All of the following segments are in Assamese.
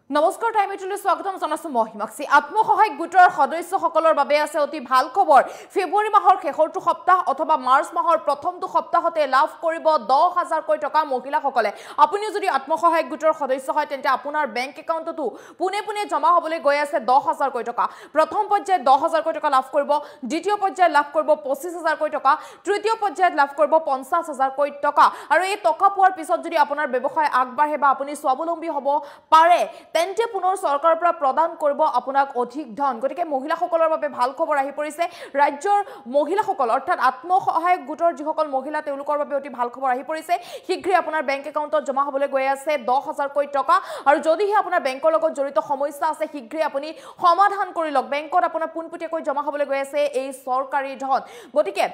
নমস্কাৰ টাইম এইটোলৈ স্বাগতম জনাইছো মহিমাক্ষী আত্মসহায়ক গোটৰ সদস্যসকলৰ বাবে আছে অতি ভাল খবৰ ফেব্ৰুৱাৰী মাহৰ শেষৰটো সপ্তাহ অথবা মাৰ্চ মাহৰ প্ৰথমটো সপ্তাহতে লাভ কৰিব 10000 কোটি টকা মহিলাসকলে আপুনি যদি আত্মসহায়ক গোটৰ সদস্য হয় তেন্তে আপোনাৰ বেংক একাউণ্টতো পুনে পুনে জমা হ'বলৈ গৈ আছে 10000 কোটি টকা প্ৰথম পৰ্যায়ত 10000 কোটি টকা লাভ কৰিব দ্বিতীয় পৰ্যায়ত লাভ কৰিব 25000 কোটি টকা তৃতীয় পৰ্যায়ত লাভ কৰিব 50000 কোটি টকা আৰু এই টকা পোৱাৰ পিছত যদি আপোনাৰ ব্যৱসায় আগবাঢ়ে বা আপুনি স্বাৱলম্বী হ'ব পাৰে তেন্তে পুনৰ চৰকাৰৰ পৰা প্ৰদান কৰিব আপোনাক অধিক ধন গতিকে মহিলাসকলৰ বাবে ভাল খবৰ আহি পৰিছে ৰাজ্যৰ মহিলাসকল অৰ্থাৎ আত্মসহায়ক গোটৰ যিসকল মহিলা তেওঁলোকৰ বাবে অতি ভাল খবৰ আহি পৰিছে শীঘ্ৰে আপোনাৰ বেংক একাউণ্টত জমা হ'বলৈ গৈ আছে 10000 কোটি টকা আৰু যদিহে আপোনাৰ বেংকৰ লগত জড়িত সমস্যা আছে শীঘ্ৰে আপুনি সমাধান কৰি লওক বেংকত আপোনাৰ পোনপটীয়াকৈ জমা হ'বলৈ গৈ আছে এই চৰকাৰী ধন গতিকে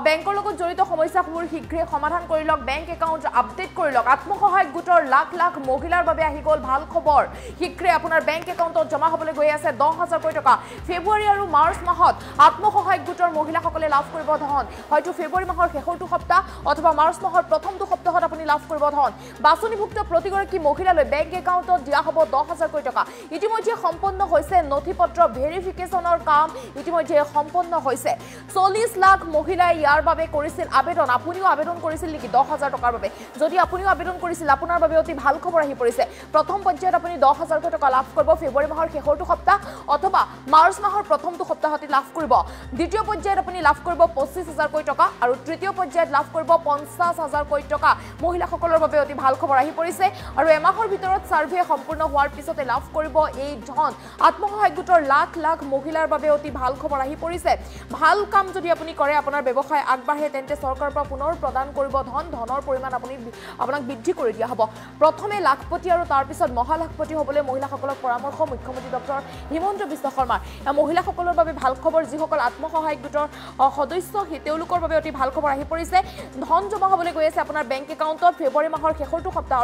বেংকৰ লগত জড়িত সমস্যাসমূহ শীঘ্ৰে সমাধান কৰি লওক বেংক একাউণ্ট আপডেট কৰি লওক আত্মসহায়ক গোটৰ লাখ লাখ মহিলাৰ বাবে আহি গ'ল ভাল খবৰ শীঘ্ৰে আপোনাৰ বেংক একাউণ্টত জমা হ'বলৈ গৈ আছে 10000 কোটি টকা ফেব্ৰুৱাৰী আৰু মাৰ্চ মাহত আত্মসহায়ক গোটৰ মহিলাসকলে লাভ কৰিব ধন হয়তো ফেব্ৰুৱাৰী মাহৰ শেষৰটো সপ্তাহ অথবা মাৰ্চ মাহৰ প্ৰথমটো সপ্তাহত আপুনি লাভ কৰিব ধন বাছনিভুক্ত প্ৰতিগৰাকী মহিলালৈ বেংক একাউণ্টত দিয়া হ'ব 10000 কোটি টকা ইতিমধ্যে সম্পন্ন হৈছে নথিপত্ৰ ভেৰিফিকেশ্যনৰ কাম ইতিমধ্যে সম্পন্ন হৈছে 40 লাখ মহিলাই ইয়াৰ বাবে কৰিছিল আবেদন আপুনিও আবেদন কৰিছিল নেকি 10000 টকাৰ বাবে যদি আপুনিও আবেদন কৰিছিল আপোনাৰ বাবে অতি ভাল খবৰ আহি পৰিছে প্ৰথম পৰ্যায়ত আপুনি 10000 কোটি টকা লাভ কৰিব ফেব্ৰুৱাৰী মাহৰ শেষৰটো সপ্তাহ অথবা মাৰ্চ মাহৰ প্ৰথমটো সপ্তাহতে লাভ কৰিব দ্বিতীয় পৰ্যায়ত আপুনি লাভ কৰিব 25000 কোটি টকা আৰু তৃতীয় পৰ্যায়ত লাভ কৰিব 50000 কোটি টকা মহিলাসকলৰ বাবে অতি ভাল খবৰ আহি পৰিছে আৰু এমাহৰ ভিতৰত সাৰ্ভে সম্পূৰ্ণ হোৱাৰ পিছতে লাভ কৰিব এই ধন আত্মসহায়ক গোটৰ লাখ লাখ মহিলাৰ বাবে অতি ভাল খবৰ আহি পৰিছে ভাল কাম যদি আপুনি কৰে আপোনাৰ ব্যৱসায় আগবাঢ়ে তেন্তে চৰকাৰৰ পৰা পুনৰ প্ৰদান কৰিব ধনৰ পৰিমাণ আপোনাক বৃদ্ধি কৰি দিয়া হ'ব প্ৰথমে লাখপতি আৰু তাৰ পিছত মহালাখপতি হ'বলৈ মহিলাসকলক পৰামৰ্শ মুখ্যমন্ত্ৰী ডক্টৰ হিমন্ত বিশ্ব শৰ্মাৰ মহিলাসকলৰ বাবে ভাল খবৰ যিসকল আত্মসহায়ক গোটৰ সদস্য তেওঁলোকৰ বাবে অতি ভাল খবৰ আহি পৰিছে ধন জমা হ'বলৈ গৈ আছে আপোনাৰ বেংক একাউণ্টত ফেব্ৰুৱাৰী মাহৰ শেষৰটো সপ্তাহ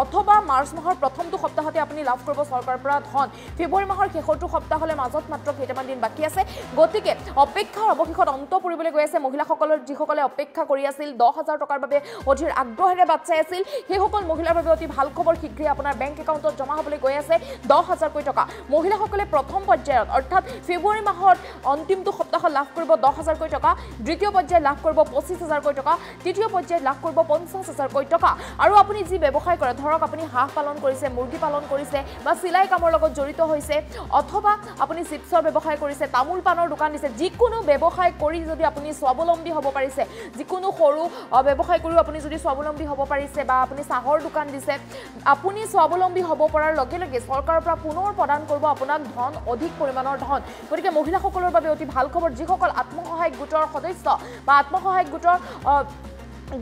অথবা মাৰ্চ মাহৰ প্ৰথমটো সপ্তাহতে আপুনি লাভ কৰিব চৰকাৰৰ পৰা ধন ফেব্ৰুৱাৰী মাহৰ শেষৰটো সপ্তাহলৈ মাজত মাত্ৰ কেইটামান দিন বাকী আছে গতিকে অপেক্ষাৰ অৱশেষত অন্ত পৰিবলৈ গৈ আছে মহিলাসকলৰ যিসকলে অপেক্ষা কৰি আছিল 10000 টকাৰ বাবে অধীৰ আগ্ৰহেৰে বাট চাই আছিল সেইসকল মহিলাৰ বাবে অতি ভাল খবৰ শীঘ্ৰে আপোনাৰ বেংক একাউণ্টত জমা হ'বলৈ গৈ আছে 10000 কোটি টকা মহিলাসকলে প্ৰথম পৰ্যায়ত অৰ্থাৎ ফেব্ৰুৱাৰী মাহৰ অন্তিমটো সপ্তাহত লাভ কৰিব 10000 কোটি টকা দ্বিতীয় পৰ্যায়ত লাভ কৰিব 25000 কোটি টকা তৃতীয় পৰ্যায়ত লাভ কৰিব 50000 কোটি টকা আৰু আপুনি যি ব্যৱসায় কৰে ধৰক আপুনি হাঁহ পালন কৰিছে মুৰ্গী পালন কৰিছে বা চিলাই কামৰ লগত জড়িত হৈছে অথবা আপুনি চিপছৰ ব্যৱসায় কৰিছে তামোল পানৰ দোকান দিছে যিকোনো ব্যৱসায় কৰি যদি আপুনি স্বাৱলম্বী হ'ব পাৰিছে যিকোনো সৰু ব্যৱসায় কৰিও আপুনি যদি স্বাৱলম্বী হ'ব পাৰিছে বা আপুনি চাহৰ দোকান দিছে আপুনি স্বাৱলম্বী হ'ব পৰাৰ লগে লগে চৰকাৰৰ পৰা পুনৰ প্ৰদান কৰিব আপোনাক ধন অধিক পৰিমাণৰ ধন গতিকে মহিলাসকলৰ বাবে অতি ভাল খবৰ যিসকল আত্মসহায়ক গোটৰ সদস্য বা আত্মসহায়ক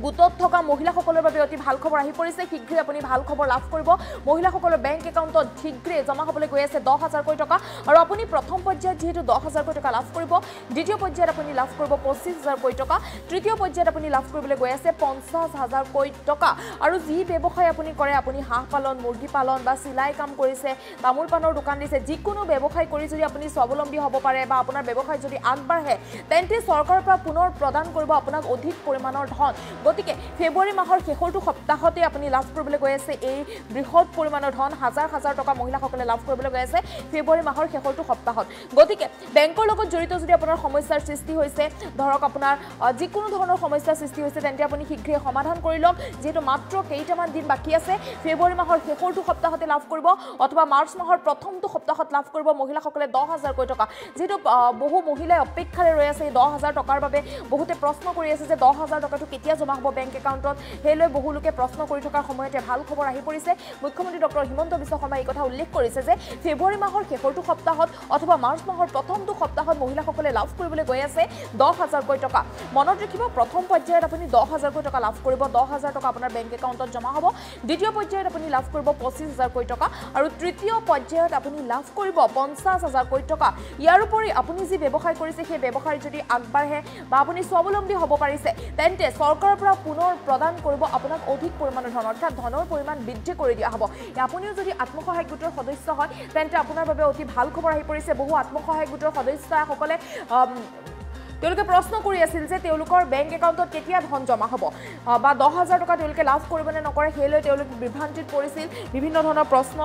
গোটত থকা মহিলাসকলৰ বাবে অতি ভাল খবৰ আহি পৰিছে শীঘ্ৰে আপুনি ভাল খবৰ লাভ কৰিব মহিলাসকলৰ বেংক একাউণ্টত শীঘ্ৰে জমা হ'বলৈ গৈ আছে 10000 কোটি টকা আৰু আপুনি প্ৰথম পৰ্যায়ত যেহেতু 10000 কোটি টকা লাভ কৰিব দ্বিতীয় পৰ্যায়ত আপুনি লাভ কৰিব 25000 কোটি টকা তৃতীয় পৰ্যায়ত আপুনি লাভ কৰিবলৈ গৈ আছে 50000 কোটি টকা আৰু যি ব্যৱসায় আপুনি কৰে আপুনি হাঁহ পালন মুৰ্গী পালন বা চিলাই কাম কৰিছে তামোল পানৰ দোকান দিছে যিকোনো ব্যৱসায় কৰি যদি আপুনি স্বাৱলম্বী হ'ব পাৰে বা আপোনাৰ ব্যৱসায় যদি আগবাঢ়ে তেন্তে চৰকাৰৰ পৰা পুনৰ প্ৰদান কৰিব আপোনাক অধিক পৰিমাণৰ ধন গতিকে ফেব্ৰুৱাৰী মাহৰ শেষৰটো সপ্তাহতে আপুনি লাভ কৰিবলৈ গৈ আছে এই বৃহৎ পৰিমাণৰ ধন হাজাৰ হাজাৰ টকা মহিলাসকলে লাভ কৰিবলৈ গৈ আছে ফেব্ৰুৱাৰী মাহৰ শেষৰটো সপ্তাহত গতিকে বেংকৰ লগত জড়িত যদি আপোনাৰ সমস্যাৰ সৃষ্টি হৈছে ধৰক আপোনাৰ যিকোনো ধৰণৰ সমস্যাৰ সৃষ্টি হৈছে তেন্তে আপুনি শীঘ্ৰে সমাধান কৰি লওক যিহেতু মাত্ৰ কেইটামান দিন বাকী আছে ফেব্ৰুৱাৰী মাহৰ শেষৰটো সপ্তাহতে লাভ কৰিব অথবা মাৰ্চ মাহৰ প্ৰথমটো সপ্তাহত লাভ কৰিব মহিলাসকলে 10000 কোটি টকা যিহেতু বহু মহিলাই অপেক্ষাৰে ৰৈ আছে এই 10000 টকাৰ বাবে বহুতে প্ৰশ্ন কৰি আছে যে 10000 টকাটো কেতিয়া জমা হ'ব বেংক একাউণ্টত হেলৈ বহু লোকে প্ৰশ্ন কৰি থকাৰ সময়তে ভাল খবৰ আহি পৰিছে মুখ্যমন্ত্ৰী ডক্টৰ হিমন্ত বিশ্ব শৰ্মাই এই কথা উল্লেখ কৰিছে যে ফেব্ৰুৱাৰী মাহৰ শেষৰটো সপ্তাহত অথবা মাৰ্চ মাহৰ প্ৰথমটো সপ্তাহত মহিলাসকলে লাভ কৰিবলৈ গৈ আছে 10000 কোটি টকা মনত ৰাখিব প্ৰথম পৰ্যায়ত আপুনি 10000 কোটি টকা লাভ কৰিব 10000 টকা আপোনাৰ বেংক একাউণ্টত জমা হ'ব দ্বিতীয় পৰ্যায়ত আপুনি লাভ কৰিব 25000 কোটি টকা আৰু তৃতীয় পৰ্যায়ত আপুনি লাভ কৰিব 50000 কোটি টকা ইয়াৰ উপৰি আপুনি যি ব্যৱসায় কৰিছে সেই ব্যৱসায় যদি আগবাঢ়ে বা আপুনি স্বাৱলম্বী হ'ব পাৰিছে তেন্তে চৰকাৰৰ পৰা পুনৰ প্ৰদান কৰিব আপোনাক অধিক পৰিমাণৰ ধন অৰ্থাৎ ধনৰ পৰিমাণ বৃদ্ধি কৰি দিয়া হ'ব আপুনিও যদি আত্মসহায়ক গোটৰ সদস্য হয় তেন্তে আপোনাৰ বাবে অতি ভাল খবৰ আহি পৰিছে বহু আত্মসহায়ক গোটৰ সদস্যসকলে তেওঁলোকে প্ৰশ্ন কৰি আছিল যে তেওঁলোকৰ বেংক একাউণ্টত কেতিয়া ধন জমা হ'ব বা 10,000 টকা তেওঁলোকে লাভ কৰিব নে নকৰে সেইলৈ তেওঁলোক বিভ্ৰান্তিত পৰিছিল বিভিন্ন ধৰণৰ প্ৰশ্ন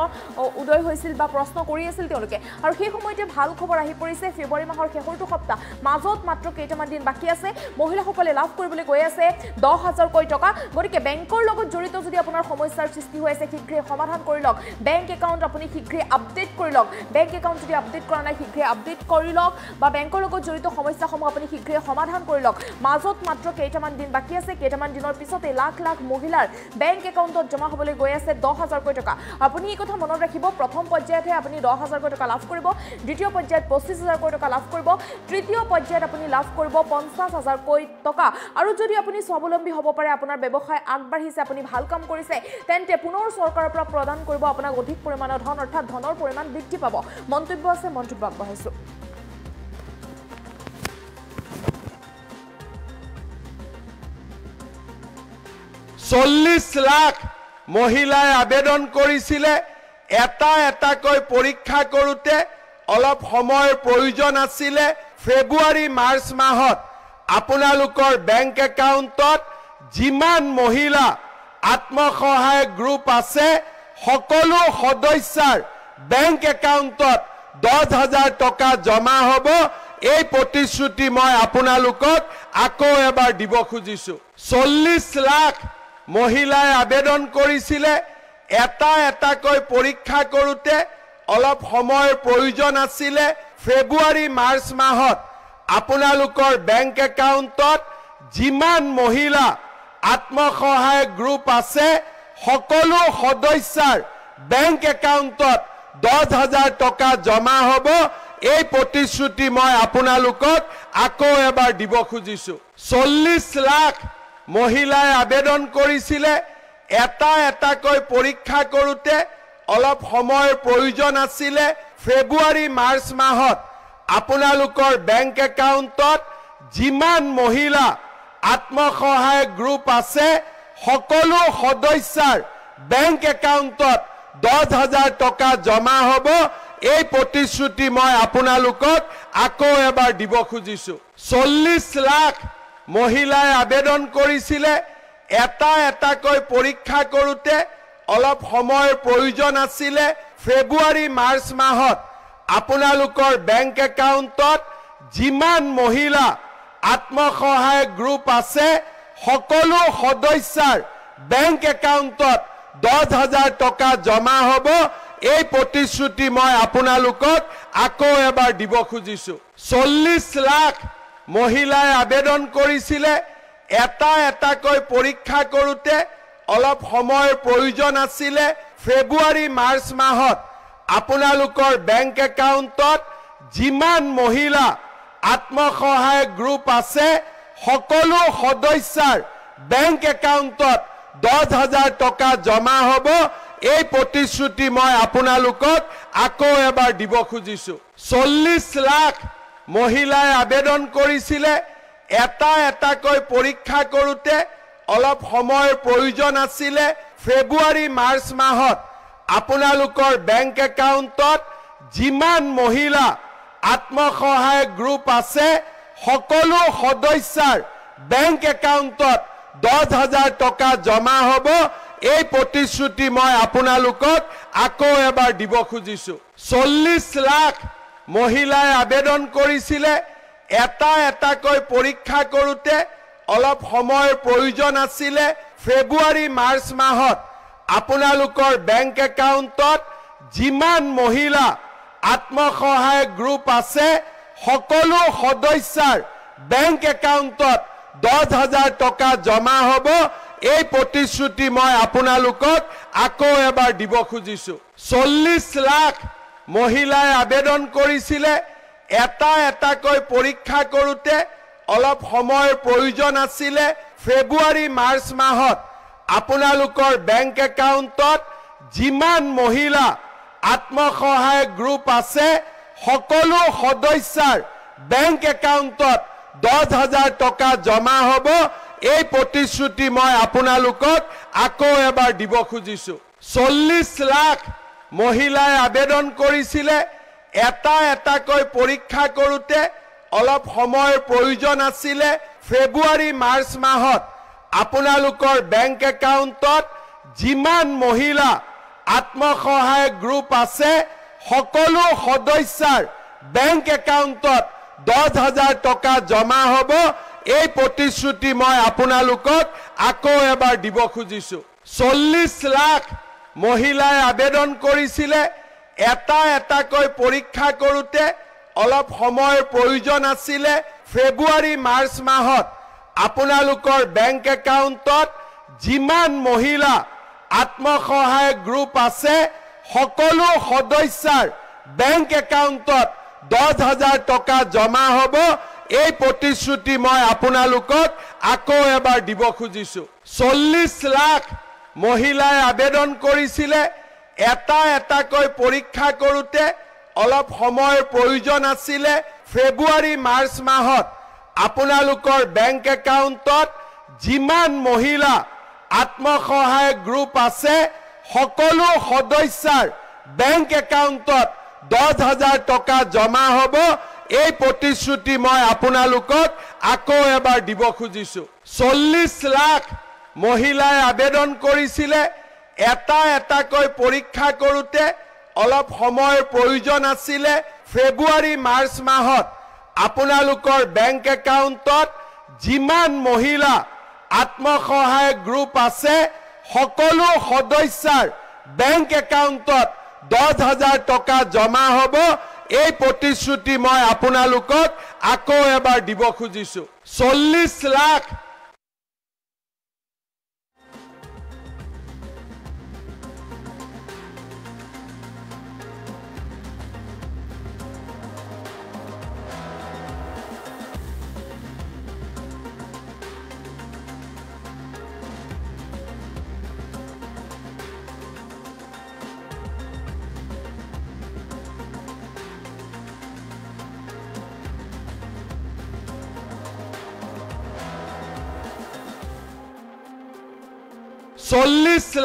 উদয় হৈছিল বা প্ৰশ্ন কৰি আছিল তেওঁলোকে আৰু সেই সময়তে ভাল খবৰ আহি পৰিছে ফেব্ৰুৱাৰী মাহৰ শেষৰটো সপ্তাহ মাজত মাত্ৰ কেইটামান দিন বাকি আছে মহিলাসকলে লাভ কৰিবলৈ গৈ আছে 10,000 কোটি টকা গতিকে বেংকৰ লগত জড়িত যদি আপোনাৰ সমস্যাৰ সৃষ্টি হৈ আছে শীঘ্ৰে সমাধান কৰি লওক বেংক একাউণ্ট আপুনি শীঘ্ৰে আপডেট কৰি লওক বেংক একাউণ্ট যদি আপডেট কৰা নাই শীঘ্ৰে আপডেট কৰি লওক বা বেংকৰ লগত জড়িত সমস্যাসমূহ আপুনি শীঘ্ৰে সমাধান কৰি লওক মাজত মাত্ৰ কেইটামান দিন বাকি আছে কেইটামান দিনৰ পিছতে লাখ লাখ মহিলাৰ বেংক একাউণ্টত জমা হ'বলৈ গৈ আছে 10,000 কোটি টকা আপুনি এই কথা মনত ৰাখিব প্ৰথম পৰ্যায়তে আপুনি 10,000 কোটি টকা লাভ কৰিব দ্বিতীয় পৰ্যায়ত 25,000 কোটি টকা লাভ কৰিব তৃতীয় পৰ্যায়ত আপুনি লাভ কৰিব 50,000 কোটি টকা আৰু যদি আপুনি স্বাৱলম্বী হ'ব পাৰে আপোনাৰ ব্যৱসায় আগবাঢ়িছে আপুনি ভাল কাম কৰিছে তেন্তে পুনৰ চৰকাৰৰ পৰা প্ৰদান কৰিব আপোনাক অধিক পৰিমাণৰ ধন অৰ্থাৎ ধনৰ পৰিমাণ বৃদ্ধি পাব মন্তব্য আছে মন্তব্য আগবঢ়াইছো 40 লাখ মহিলাই আবেদন কৰিছিলে এটা এটাকৈ পৰীক্ষা কৰোতে অলপ সময়ৰ প্ৰয়োজন আছিল ফেব্ৰুৱাৰী মাৰ্চ মাহত আপোনালোকৰ বেংক একাউণ্টত যিমান মহিলা আত্মসহায়ক গ্ৰুপ আছে সকলো সদস্যৰ বেংক একাউণ্টত 10,000 টকা জমা হ'ব এই প্ৰতিশ্ৰুতি মই আপোনালোকক আকৌ এবাৰ দিব খুজিছো 40 লাখ মহিলাই আবেদন কৰিছিলে এটা এটাকৈ পৰীক্ষা কৰোতে অলপ সময়ৰ প্ৰয়োজন আছিল ফেব্ৰুৱাৰী মাৰ্চ মাহত আপোনালোকৰ বেংক একাউণ্টত যিমান মহিলা আত্মসহায়ক গ্ৰুপ আছে সকলো সদস্যৰ বেংক একাউণ্টত 10,000 টকা জমা হ'ব এই প্ৰতিশ্ৰুতি মই আপোনালোকক আকৌ এবাৰ দিব খুজিছো 40 লাখ মহিলাই আবেদন কৰিছিলে এটা এটাকৈ পৰীক্ষা কৰোতে অলপ সময়ৰ প্ৰয়োজন আছিল ফেব্ৰুৱাৰী মাৰ্চ মাহত আপোনালোকৰ বেংক একাউণ্টত যিমান মহিলা আত্মসহায়ক গ্ৰুপ আছে সকলো সদস্যৰ বেংক একাউণ্টত 10,000 টকা জমা হ'ব এই প্ৰতিশ্ৰুতি মই আপোনালোকক আকৌ এবাৰ দিব খুজিছো 40 লাখ মহিলাই আবেদন কৰিছিলে এটা এটাকৈ পৰীক্ষা কৰোতে অলপ সময়ৰ প্ৰয়োজন আছিল ফেব্ৰুৱাৰী মাৰ্চ মাহত আপোনালোকৰ বেংক একাউণ্টত যিমান মহিলা আত্মসহায়ক গ্ৰুপ আছে সকলো সদস্যৰ বেংক একাউণ্টত 10,000 টকা জমা হ'ব এই প্ৰতিশ্ৰুতি মই আপোনালোকক আকৌ এবাৰ দিব খুজিছো 40 লাখ মহিলাই আবেদন কৰিছিলে এটা এটাকৈ পৰীক্ষা কৰোতে অলপ সময়ৰ প্ৰয়োজন আছিল ফেব্ৰুৱাৰী মাৰ্চ মাহত আপোনালোকৰ বেংক একাউণ্টত যিমান মহিলা আত্মসহায়ক গ্ৰুপ আছে সকলো সদস্যৰ বেংক একাউণ্টত 10,000 টকা জমা হ'ব এই প্ৰতিশ্ৰুতি মই আপোনালোকক আকৌ এবাৰ দিব খুজিছো 40 লাখ মহিলাই আবেদন কৰিছিলে এটা এটাকৈ পৰীক্ষা কৰোতে অলপ সময়ৰ প্ৰয়োজন আছিল ফেব্ৰুৱাৰী মাৰ্চ মাহত আপোনালোকৰ বেংক একাউণ্টত যিমান মহিলা আত্মসহায়ক গ্ৰুপ আছে সকলো সদস্যৰ বেংক একাউণ্টত 10,000 টকা জমা হ'ব এই প্ৰতিশ্ৰুতি মই আপোনালোকক আকৌ এবাৰ দিব খুজিছো 40 লাখ মহিলাই আবেদন কৰিছিলে এটা এটাকৈ পৰীক্ষা কৰোতে অলপ সময়ৰ প্ৰয়োজন আছিল ফেব্ৰুৱাৰী মাৰ্চ মাহত আপোনালোকৰ বেংক একাউণ্টত যিমান মহিলা আত্মসহায়ক গ্ৰুপ আছে সকলো সদস্যৰ বেংক একাউণ্টত 10,000 টকা জমা হ'ব এই প্ৰতিশ্ৰুতি মই আপোনালোকক আকৌ এবাৰ দিব খুজিছো 40 লাখ মহিলাই আবেদন কৰিছিলে এটা এটাকৈ পৰীক্ষা কৰোতে অলপ সময়ৰ প্ৰয়োজন আছিল ফেব্ৰুৱাৰী মাৰ্চ মাহত আপোনালোকৰ বেংক একাউণ্টত যিমান মহিলা আত্মসহায়ক গ্ৰুপ আছে সকলো সদস্যৰ বেংক একাউণ্টত 10,000 টকা জমা হ'ব এই প্ৰতিশ্ৰুতি মই আপোনালোকক আকৌ এবাৰ দিব খুজিছো 40 লাখ মহিলাই আবেদন কৰিছিলে এটা এটাকৈ পৰীক্ষা কৰোতে অলপ সময়ৰ প্ৰয়োজন আছিলে ফেব্ৰুৱাৰী মাৰ্চ মাহত আপোনালোকৰ বেংক একাউণ্টত যিমান মহিলা আত্মসহায়ক গ্ৰুপ আছে সকলো সদস্যাৰ বেংক একাউণ্টত 10,000 টকা জমা হ'ব এই প্ৰতিশ্ৰুতি মই আপোনালোকক আকৌ এবাৰ দিব খুজিছো 40 লাখ মহিলাই আবেদন কৰিছিলে এটা এটাকৈ পৰীক্ষা কৰোতে অলপ সময়ৰ প্ৰয়োজন আছিলে ফেব্ৰুৱাৰী মাৰ্চ মাহত আপোনালোকৰ বেংক একাউণ্টত যিমান মহিলা আত্মসহায়ক গ্ৰুপ আছে সকলো সদস্যাৰ বেংক একাউণ্টত 10,000 টকা জমা হ'ব এই প্ৰতিশ্ৰুতি মই আপোনালোকক আকৌ এবাৰ দিব খুজিছো 40 লাখ মহিলাই আবেদন কৰিছিলে এটা এটাকৈ পৰীক্ষা কৰোতে অলপ সময়ৰ প্ৰয়োজন আছিলে ফেব্ৰুৱাৰী মাৰ্চ মাহত আপোনালোকৰ বেংক একাউণ্টত যিমান মহিলা আত্মসহায়ক গ্ৰুপ আছে সকলো সদস্যাৰ বেংক একাউণ্টত 10,000 টকা জমা হ'ব এই প্ৰতিশ্ৰুতি মই আপোনালোকক আকৌ এবাৰ দিব খুজিছো 40 লাখ মহিলাই আবেদন কৰিছিলে এটা এটাকৈ পৰীক্ষা কৰোতে অলপ সময়ৰ প্ৰয়োজন আছিলে ফেব্ৰুৱাৰী মাৰ্চ মাহত আপোনালোকৰ বেংক একাউণ্টত যিমান মহিলা আত্মসহায়ক গ্ৰুপ আছে সকলো সদস্যাৰ বেংক একাউণ্টত 10,000 টকা জমা হ'ব এই প্ৰতিশ্ৰুতি মই আপোনালোকক আকৌ এবাৰ দিব খুজিছো 40 লাখ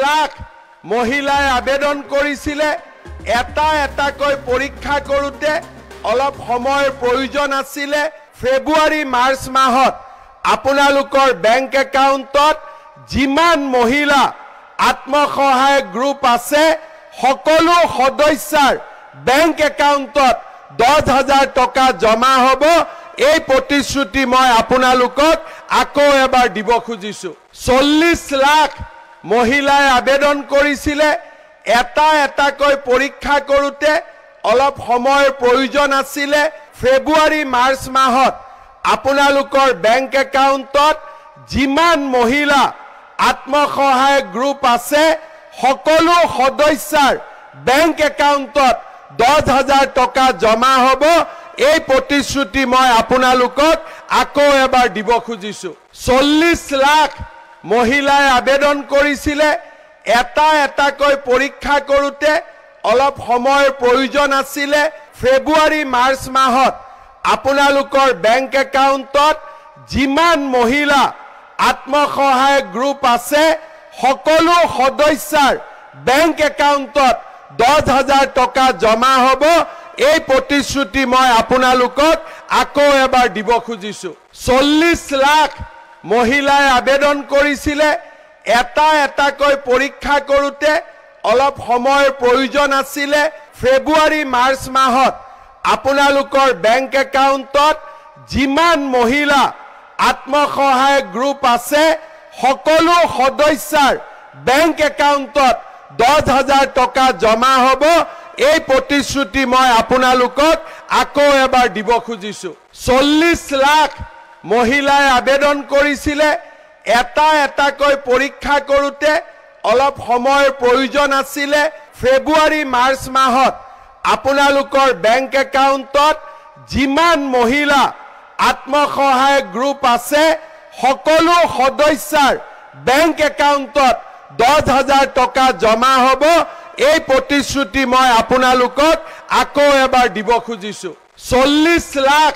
লাখ মহিলাই আবেদন কৰিছিলে এটা এটাকৈ পৰীক্ষা কৰোতে অলপ সময়ৰ প্ৰয়োজন আছিলে ফেব্ৰুৱাৰী মাৰ্চ মাহত আপোনালোকৰ বেংক একাউণ্টত যিমান মহিলা আত্মসহায়ক গ্ৰুপ আছে সকলো সদস্যাৰ বেংক একাউণ্টত 10,000 টকা জমা হ'ব এই প্ৰতিশ্ৰুতি মই আপোনালোকক আকৌ এবাৰ দিব খুজিছো 40 লাখ মহিলাই আবেদন কৰিছিলে এটা এটাকৈ পৰীক্ষা কৰোতে অলপ সময়ৰ প্ৰয়োজন আছিলে ফেব্ৰুৱাৰী মাৰ্চ মাহত আপোনালোকৰ বেংক একাউণ্টত যিমান মহিলা আত্মসহায়ক গ্ৰুপ আছে সকলো সদস্যাৰ বেংক একাউণ্টত 10,000 টকা জমা হ'ব এই প্ৰতিশ্ৰুতি মই আপোনালোকক আকৌ এবাৰ দিব খুজিছো 40 লাখ মহিলাই আবেদন কৰিছিলে এটা এটাকৈ পৰীক্ষা কৰোতে অলপ সময়ৰ প্ৰয়োজন আছিলে ফেব্ৰুৱাৰী মাৰ্চ মাহত আপোনালোকৰ বেংক একাউণ্টত যিমান মহিলা আত্মসহায়ক গ্ৰুপ আছে সকলো সদস্যাৰ বেংক একাউণ্টত 10,000 টকা জমা হ'ব এই প্ৰতিশ্ৰুতি মই আপোনালোকক আকৌ এবাৰ দিব খুজিছো 40 লাখ মহিলাই আবেদন কৰিছিলে এটা এটাকৈ পৰীক্ষা কৰোতে অলপ সময়ৰ প্ৰয়োজন আছিলে ফেব্ৰুৱাৰী মাৰ্চ মাহত আপোনালোকৰ বেংক একাউণ্টত যিমান মহিলা আত্মসহায়ক গ্ৰুপ আছে সকলো সদস্যাৰ বেংক একাউণ্টত 10,000 টকা জমা হ'ব এই প্ৰতিশ্ৰুতি মই আপোনালোকক আকৌ এবাৰ দিব খুজিছো 40 লাখ মহিলাই আবেদন কৰিছিলে এটা এটাকৈ পৰীক্ষা কৰোতে অলপ সময়ৰ প্ৰয়োজন আছিলে ফেব্ৰুৱাৰী মাৰ্চ মাহত আপোনালোকৰ বেংক একাউণ্টত যিমান মহিলা আত্মসহায়ক গ্ৰুপ আছে সকলো সদস্যাৰ বেংক একাউণ্টত 10,000 টকা জমা হ'ব এই প্ৰতিশ্ৰুতি মই আপোনালোকক আকৌ এবাৰ দিব খুজিছো 40 লাখ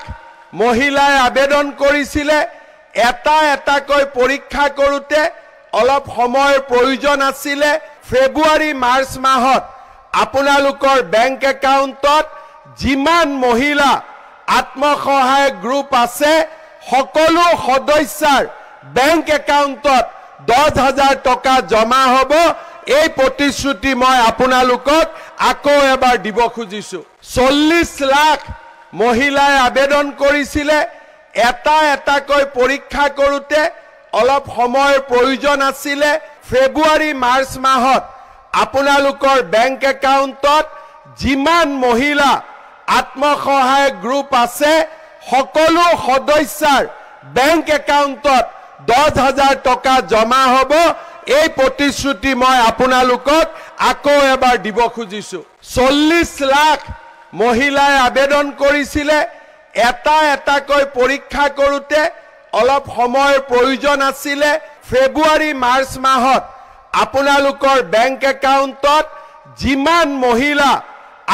মহিলাই আবেদন কৰিছিলে এটা এটাকৈ পৰীক্ষা কৰোতে অলপ সময়ৰ প্ৰয়োজন আছিলে ফেব্ৰুৱাৰী মাৰ্চ মাহত আপোনালোকৰ বেংক একাউণ্টত যিমান মহিলা আত্মসহায়ক গ্ৰুপ আছে সকলো সদস্যাৰ বেংক একাউণ্টত 10,000 টকা জমা হ'ব এই প্ৰতিশ্ৰুতি মই আপোনালোকক আকৌ এবাৰ দিব খুজিছো 40 লাখ মহিলাই আবেদন কৰিছিলে এটা এটাকৈ পৰীক্ষা কৰোতে অলপ সময়ৰ প্ৰয়োজন আছিলে ফেব্ৰুৱাৰী মাৰ্চ মাহত আপোনালোকৰ বেংক একাউণ্টত যিমান মহিলা আত্মসহায়ক গ্ৰুপ আছে সকলো সদস্যাৰ বেংক একাউণ্টত 10,000 টকা জমা হ'ব এই প্ৰতিশ্ৰুতি মই আপোনালোকক আকৌ এবাৰ দিব খুজিছো 40 লাখ মহিলাই আবেদন কৰিছিলে এটা এটাকৈ পৰীক্ষা কৰোতে অলপ সময়ৰ প্ৰয়োজন আছিলে ফেব্ৰুৱাৰী মাৰ্চ মাহত আপোনালোকৰ বেংক একাউণ্টত যিমান মহিলা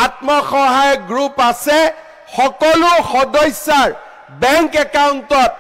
আত্মসহায়ক গ্ৰুপ আছে সকলো সদস্যাৰ বেংক একাউণ্টত